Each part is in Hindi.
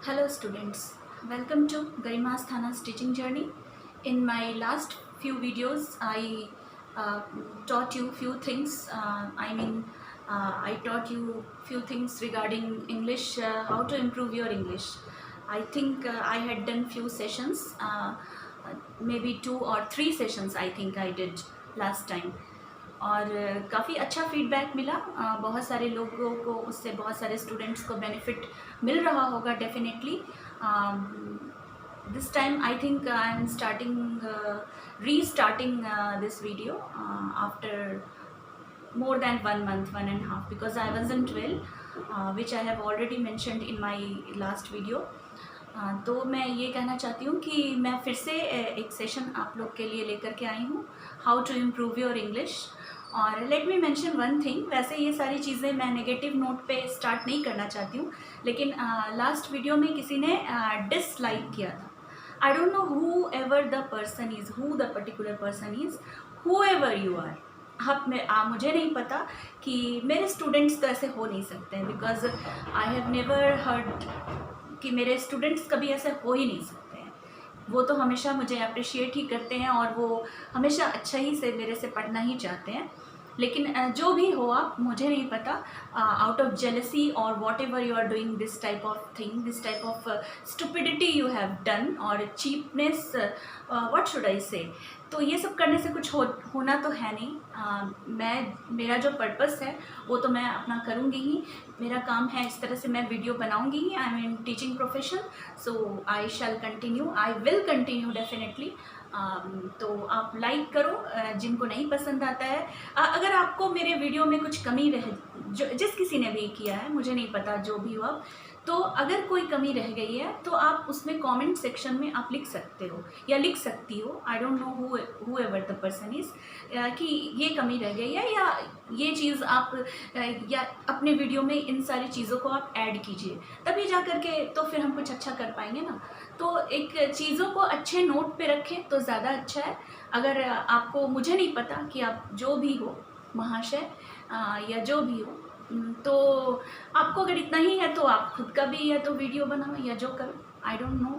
Hello students, welcome to Garima's Thana's teaching journey. In my last few videos, I taught you few things. I taught you few things regarding English, how to improve your English. I think I had done few sessions, maybe 2 or 3 sessions I think I did last time. और काफ़ी अच्छा फीडबैक मिला, बहुत सारे लोगों को उससे बहुत सारे स्टूडेंट्स को बेनिफिट मिल रहा होगा definitely. This time I think I am restarting this video after more than 1 month, 1.5 because I wasn't well, which I have already mentioned in my last video. तो मैं ये कहना चाहती हूँ कि मैं फिर से एक सेशन आप लोग के लिए लेकर के आई हूँ, how to improve your English. और let me mention one thing, वैसे ये सारी चीज़ें मैं नेगेटिव नोट पे स्टार्ट नहीं करना चाहती हूँ, लेकिन लास्ट वीडियो में किसी ने डिसलाइक किया था. I don't know whoever the person is, who the particular person is, whoever you are. मुझे नहीं पता कि मेरे स्टूडेंट्स तो ऐसे हो नहीं सकते हैं, because I have never heard कि मेरे स्टूडेंट्स कभी ऐसे हो ही नहीं सकते हैं. वो तो हमेशा मुझे अप्रिशिएट ही करते हैं और वो हमेशा अच्छा ही से मेरे से पढ़ना ही चाहते हैं. लेकिन जो भी हो आप, मुझे नहीं पता, आउट ऑफ जेलसी और whatever you are doing this type of thing, this type of stupidity you have done और cheapness, what should I say. तो ये सब करने से कुछ होना तो है नहीं. मेरा जो पर्पस है वो तो मैं अपना करूँगी ही. मेरा काम है, इस तरह से मैं वीडियो बनाऊँगी ही. I am in teaching profession, so I shall continue, I will continue definitely. तो आप लाइक करो जिनको नहीं पसंद आता है. अगर आपको मेरे वीडियो में कुछ कमी रह, जिस किसी ने भी किया है, मुझे नहीं पता, जो भी हो आप, तो अगर कोई कमी रह गई है तो आप उसमें कमेंट सेक्शन में आप लिख सकते हो या लिख सकती हो. आई don't know whoever the person is, कि ये कमी रह गई है या ये चीज़ आप या अपने वीडियो में इन सारी चीज़ों को आप ऐड कीजिए, तभी जा कर के तो फिर हम कुछ अच्छा कर पाएंगे ना. तो एक चीज़ों को अच्छे नोट पे रखें तो ज़्यादा अच्छा है. अगर आपको, मुझे नहीं पता कि आप जो भी हो महाशय या जो भी हो, तो आपको अगर इतना ही है तो आप खुद का भी या तो वीडियो बनाओ या जो करो. आई डोंट नो,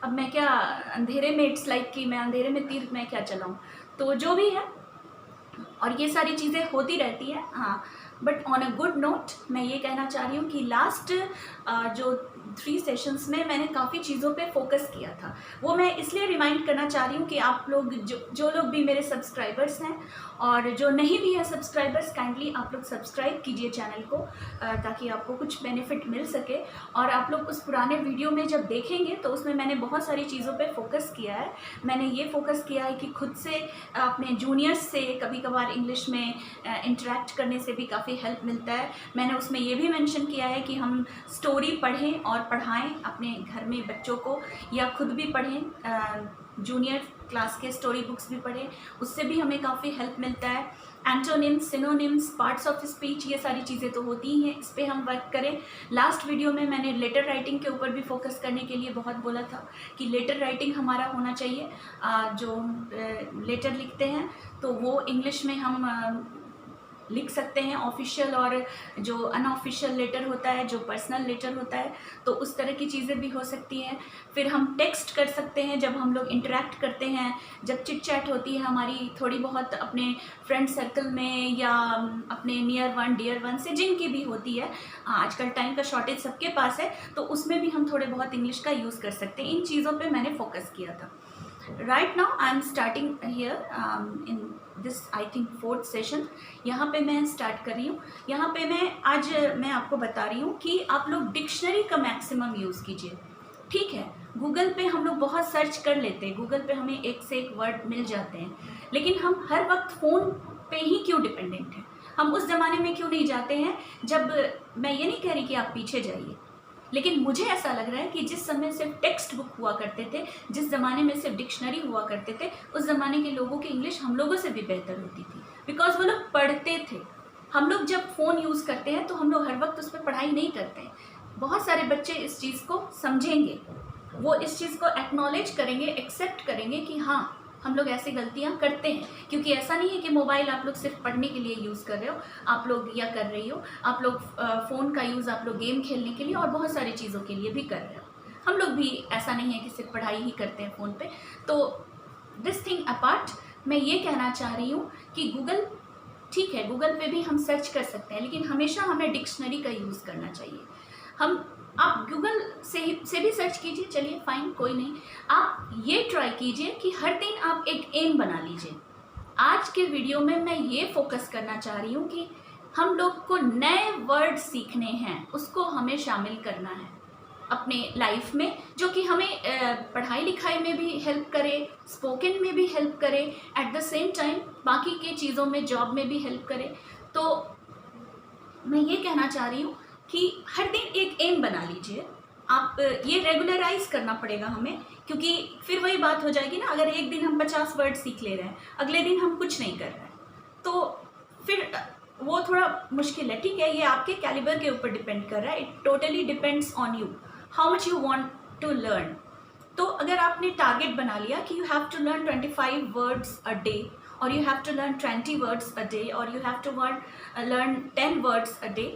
अब मैं क्या अंधेरे में, इट्स लाइक कि मैं अंधेरे में तीर मैं क्या चलाऊँ. तो जो भी है, और ये सारी चीज़ें होती रहती है. हाँ, but on a good note मैं ये कहना चाह रही हूँ कि लास्ट जो 3 सेशंस में मैंने काफ़ी चीज़ों पे फोकस किया था. वो मैं इसलिए रिमाइंड करना चाह रही हूँ कि आप लोग, जो लोग भी मेरे सब्सक्राइबर्स हैं और जो नहीं भी है सब्सक्राइबर्स, काइंडली आप लोग सब्सक्राइब कीजिए चैनल को, ताकि आपको कुछ बेनिफिट मिल सके. और आप लोग उस पुराने वीडियो में जब देखेंगे तो उसमें मैंने बहुत सारी चीज़ों पे फोकस किया है. मैंने ये फोकस किया है कि खुद से, अपने जूनियर्स से कभी कभार इंग्लिश में इंटरेक्ट करने से भी काफ़ी हेल्प मिलता है. मैंने उसमें ये भी मेंशन किया है कि हम स्टोरी पढ़ें और पढ़ाएं अपने घर में बच्चों को, या खुद भी पढ़ें, जूनियर क्लास के स्टोरी बुक्स भी पढ़ें, उससे भी हमें काफ़ी हेल्प मिलता है. Antonyms, synonyms, parts of speech, ये सारी चीज़ें तो होती ही हैं, इस पर हम वर्क करें. लास्ट वीडियो में मैंने लेटर राइटिंग के ऊपर भी फोकस करने के लिए बहुत बोला था कि लेटर राइटिंग हमारा होना चाहिए. जो लेटर लिखते हैं तो वो इंग्लिश में हम लिख सकते हैं, ऑफिशियल और जो अनऑफिशियल लेटर होता है, जो पर्सनल लेटर होता है, तो उस तरह की चीज़ें भी हो सकती हैं. फिर हम टेक्स्ट कर सकते हैं जब हम लोग इंटरेक्ट करते हैं, जब चिट चैट होती है हमारी थोड़ी बहुत अपने फ्रेंड सर्कल में या अपने नियर वन डियर वन से, जिनकी भी होती है. आजकल टाइम का शॉर्टेज सबके पास है, तो उसमें भी हम थोड़े बहुत इंग्लिश का यूज़ कर सकते हैं. इन चीज़ों पर मैंने फोकस किया था. Right now I am starting here in this, I think 4th session. यहाँ पे मैं स्टार्ट कर रही हूँ. यहाँ पे आज मैं आपको बता रही हूँ कि आप लोग डिक्शनरी का मैक्सिमम यूज़ कीजिए. ठीक है, गूगल पे हम लोग बहुत सर्च कर लेते हैं, गूगल पे हमें एक से एक वर्ड मिल जाते हैं, लेकिन हम हर वक्त फ़ोन पे ही क्यों डिपेंडेंट हैं? हम उस ज़माने में क्यों नहीं जाते हैं जब, मैं ये नहीं कह रही कि आप पीछे जाइए, लेकिन मुझे ऐसा लग रहा है कि जिस समय सिर्फ टेक्स्ट बुक हुआ करते थे, जिस ज़माने में सिर्फ डिक्शनरी हुआ करते थे, उस ज़माने के लोगों की इंग्लिश हम लोगों से भी बेहतर होती थी, बिकॉज वो लोग पढ़ते थे. हम लोग जब फ़ोन यूज़ करते हैं तो हम लोग हर वक्त उस पर पढ़ाई नहीं करते हैं. बहुत सारे बच्चे इस चीज़ को समझेंगे, वो इस चीज़ को एक्नॉलेज करेंगे, एक्सेप्ट करेंगे कि हाँ, हम लोग ऐसी गलतियां करते हैं, क्योंकि ऐसा नहीं है कि मोबाइल आप लोग सिर्फ पढ़ने के लिए यूज़ कर रहे हो, आप लोग या कर रही हो, आप लोग फ़ोन का यूज़ आप लोग गेम खेलने के लिए और बहुत सारी चीज़ों के लिए भी कर रहे हो। हम लोग भी ऐसा नहीं है कि सिर्फ पढ़ाई ही करते हैं फ़ोन पे। तो दिस थिंग अपार्ट, मैं ये कहना चाह रही हूँ कि गूगल, ठीक है गूगल पे भी हम सर्च कर सकते हैं, लेकिन हमेशा हमें डिक्शनरी का यूज़ करना चाहिए। आप गूगल से भी सर्च कीजिए, चलिए फाइन, कोई नहीं। आप ये ट्राई कीजिए कि हर दिन आप एक एम बना लीजिए। आज के वीडियो में मैं ये फोकस करना चाह रही हूँ कि हम लोग को नए वर्ड सीखने हैं, उसको हमें शामिल करना है अपने लाइफ में, जो कि हमें पढ़ाई लिखाई में भी हेल्प करे, स्पोकन में भी हेल्प करे, एट द सेम टाइम बाकी के चीज़ों में, जॉब में भी हेल्प करे। तो मैं ये कहना चाह रही हूँ कि हर दिन एक एम बना लीजिए आप। ये रेगुलराइज करना पड़ेगा हमें, क्योंकि फिर वही बात हो जाएगी ना, अगर एक दिन हम 50 वर्ड सीख ले रहे हैं, अगले दिन हम कुछ नहीं कर रहे हैं, तो फिर वो थोड़ा मुश्किल है। ठीक है, ये आपके कैलिबर के ऊपर डिपेंड कर रहा है, it totally depends on you, how much you want to learn. तो अगर आपने टारगेट बना लिया कि you have to learn 25 words a day, और you have to learn 20 words a day, और you have to learn 10 words a day,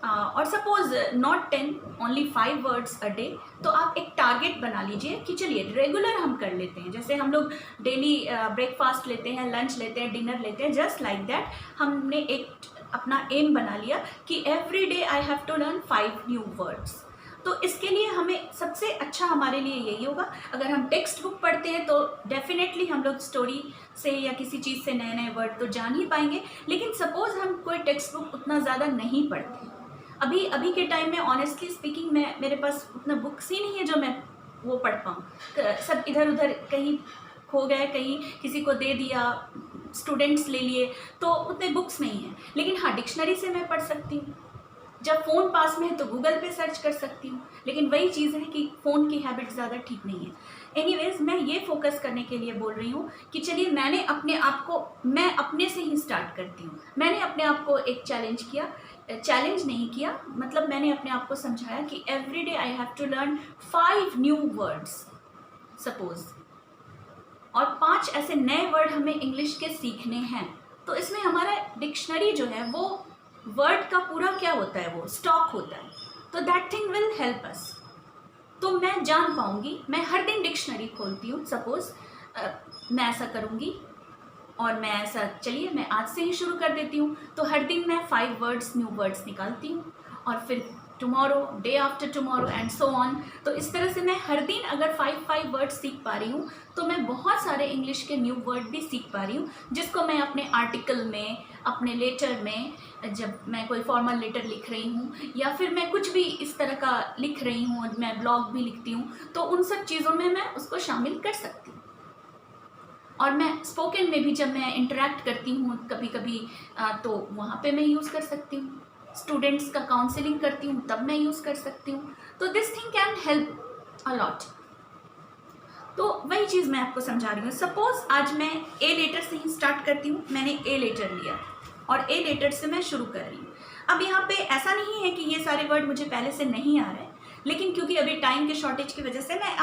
और suppose not 10, only 5 words a day, तो आप एक टारगेट बना लीजिए कि चलिए रेगुलर हम कर लेते हैं। जैसे हम लोग डेली ब्रेकफास्ट लेते हैं, लंच लेते हैं, डिनर लेते हैं, जस्ट लाइक दैट हमने एक अपना एम बना लिया कि every day I have to learn 5 new words. तो इसके लिए हमें सबसे अच्छा हमारे लिए यही होगा, अगर हम टेक्स्ट बुक पढ़ते हैं तो डेफिनेटली हम लोग स्टोरी से या किसी चीज़ से नए नए वर्ड तो जान ही पाएंगे। लेकिन सपोज़ हम कोई टेक्स्ट बुक उतना ज़्यादा नहीं पढ़ते, अभी के टाइम में ऑनेस्टली स्पीकिंग मेरे पास उतना बुक्स ही नहीं है जो मैं वो पढ़ पाऊँ। सब इधर उधर कहीं खो गए, कहीं किसी को दे दिया, स्टूडेंट्स ले लिए, तो उतने बुक्स नहीं हैं। लेकिन हाँ, डिक्शनरी से मैं पढ़ सकती हूँ, जब फ़ोन पास में है तो गूगल पे सर्च कर सकती हूँ। लेकिन वही चीज़ है कि फ़ोन की हैबिट ज़्यादा ठीक नहीं है। एनीवेज, मैं ये फोकस करने के लिए बोल रही हूँ कि चलिए मैं अपने से ही स्टार्ट करती हूँ। मैंने अपने आप को एक चैलेंज नहीं किया, मतलब मैंने अपने आप को समझाया कि every day I have to learn 5 new words suppose, और 5 ऐसे नए वर्ड हमें इंग्लिश के सीखने हैं। तो इसमें हमारा डिक्शनरी जो है वो वर्ड का पूरा क्या होता है, वो स्टॉक होता है। तो that thing will help us. तो मैं जान पाऊंगी, मैं हर दिन डिक्शनरी खोलती हूँ सपोज, मैं ऐसा करूँगी, और मैं ऐसा, चलिए मैं आज से ही शुरू कर देती हूँ। तो हर दिन मैं 5 वर्ड्स, न्यू वर्ड्स निकालती हूँ, और फिर tomorrow, day after tomorrow and so on. तो इस तरह से मैं हर दिन अगर 5 वर्ड्स सीख पा रही हूँ, तो मैं बहुत सारे इंग्लिश के न्यू वर्ड भी सीख पा रही हूँ, जिसको मैं अपने आर्टिकल में, अपने लेटर में, जब मैं कोई फॉर्मल लेटर लिख रही हूँ, या फिर मैं कुछ भी इस तरह का लिख रही हूँ, मैं ब्लॉग भी लिखती हूँ, तो उन सब चीज़ों में मैं उसको शामिल कर सकती हूँ। और मैं स्पोकन में भी जब मैं इंटरेक्ट करती हूँ कभी कभी, तो वहाँ पे मैं यूज़ कर सकती हूँ। स्टूडेंट्स का काउंसलिंग करती हूँ तब मैं यूज़ कर सकती हूँ। तो this thing can help a lot. तो वही चीज़ मैं आपको समझा रही हूँ। सपोज आज मैं ए लेटर से ही स्टार्ट करती हूँ, मैंने ए लेटर लिया और ए लेटर से मैं शुरू कर रही हूँ। अब यहाँ पे ऐसा नहीं है कि ये सारे वर्ड मुझे पहले से नहीं आ रहे, लेकिन क्योंकि अभी टाइम के शॉर्टेज की वजह से मैं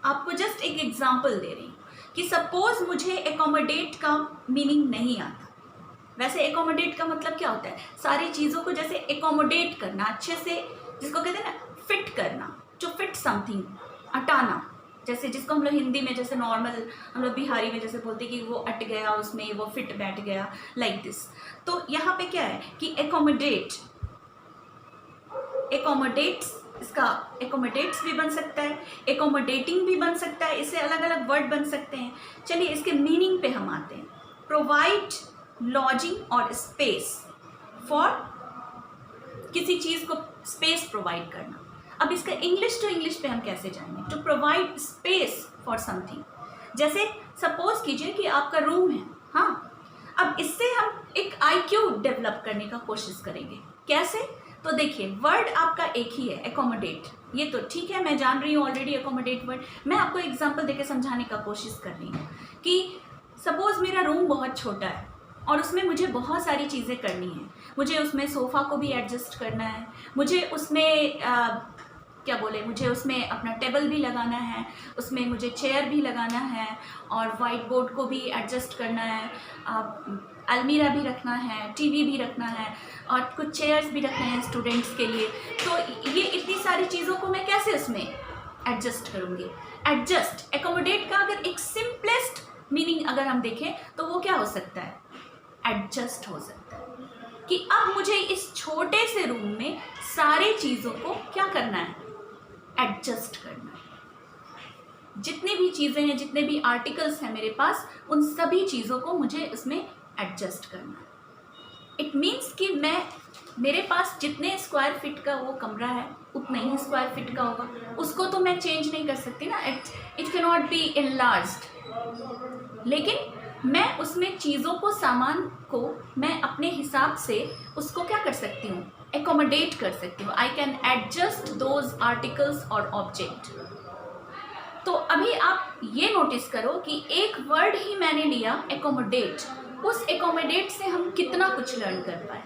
आपको जस्ट एक एग्जाम्पल दे रही हूँ कि सपोज मुझे एकोमोडेट का मीनिंग नहीं आता। वैसे एकोमोडेट का मतलब क्या होता है, सारी चीज़ों को जैसे एकोमोडेट करना, अच्छे से, जिसको कहते हैं ना फिट करना, टू फिट समथिंग, अटाना, जैसे जिसको हम लोग हिंदी में जैसे नॉर्मल हम लोग बिहारी में जैसे बोलते हैं कि वो अट गया, उसमें वो फिट बैठ गया, लाइक दिस। तो यहाँ पे क्या है कि एकोमोडेट्स, इसका एकोमोडेट्स भी बन सकता है, एकोमोडेटिंग भी बन सकता है, इससे अलग अलग वर्ड बन सकते हैं। चलिए इसके मीनिंग पे हम आते हैं। प्रोवाइड लॉजिंग और स्पेस फॉर, किसी चीज़ को स्पेस प्रोवाइड करना। अब इसका इंग्लिश टू इंग्लिश पे हम कैसे जाएंगे? To provide space for something. जैसे सपोज कीजिए कि आपका रूम है, हाँ, अब इससे हम एक IQ डेवलप करने का कोशिश करेंगे। कैसे? तो देखिए, वर्ड आपका एक ही है, एकोमोडेट। ये तो ठीक है, मैं जान रही हूँ ऑलरेडी एकोमोडेट वर्ड। मैं आपको एग्जांपल देके समझाने का कोशिश कर रही हूँ कि सपोज मेरा रूम बहुत छोटा है और उसमें मुझे बहुत सारी चीज़ें करनी है। मुझे उसमें सोफ़ा को भी एडजस्ट करना है, मुझे उसमें क्या बोले, मुझे उसमें अपना टेबल भी लगाना है, उसमें मुझे चेयर भी लगाना है और वाइट बोर्ड को भी एडजस्ट करना है, अलमीरा भी रखना है, टीवी भी रखना है और कुछ चेयर्स भी रखने हैं स्टूडेंट्स के लिए। तो ये इतनी सारी चीज़ों को मैं कैसे उसमें एडजस्ट करूँगी? एडजस्ट, एकोमोडेट का अगर एक सिंपलेस्ट मीनिंग अगर हम देखें तो वो क्या हो सकता है? एडजस्ट हो सकता है कि अब मुझे इस छोटे से रूम में सारी चीज़ों को क्या करना है? एडजस्ट करना है। जितनी भी चीज़ें हैं, जितने भी आर्टिकल्स हैं मेरे पास, उन सभी चीज़ों को मुझे इसमें एडजस्ट करना है। इट मीन्स कि मेरे पास जितने स्क्वायर फीट का वो कमरा है उतना ही स्क्वायर फीट का होगा, उसको तो मैं चेंज नहीं कर सकती ना, it can not be enlarged. लेकिन मैं उसमें चीज़ों को, सामान को मैं अपने हिसाब से उसको क्या कर सकती हूँ? एकोमोडेट कर सकती हूँ। I can adjust those articles और ऑब्जेक्ट। तो अभी आप ये नोटिस करो कि एक वर्ड ही मैंने लिया, एकोमोडेट। उस एकोमोडेट से हम कितना कुछ लर्न कर पाए।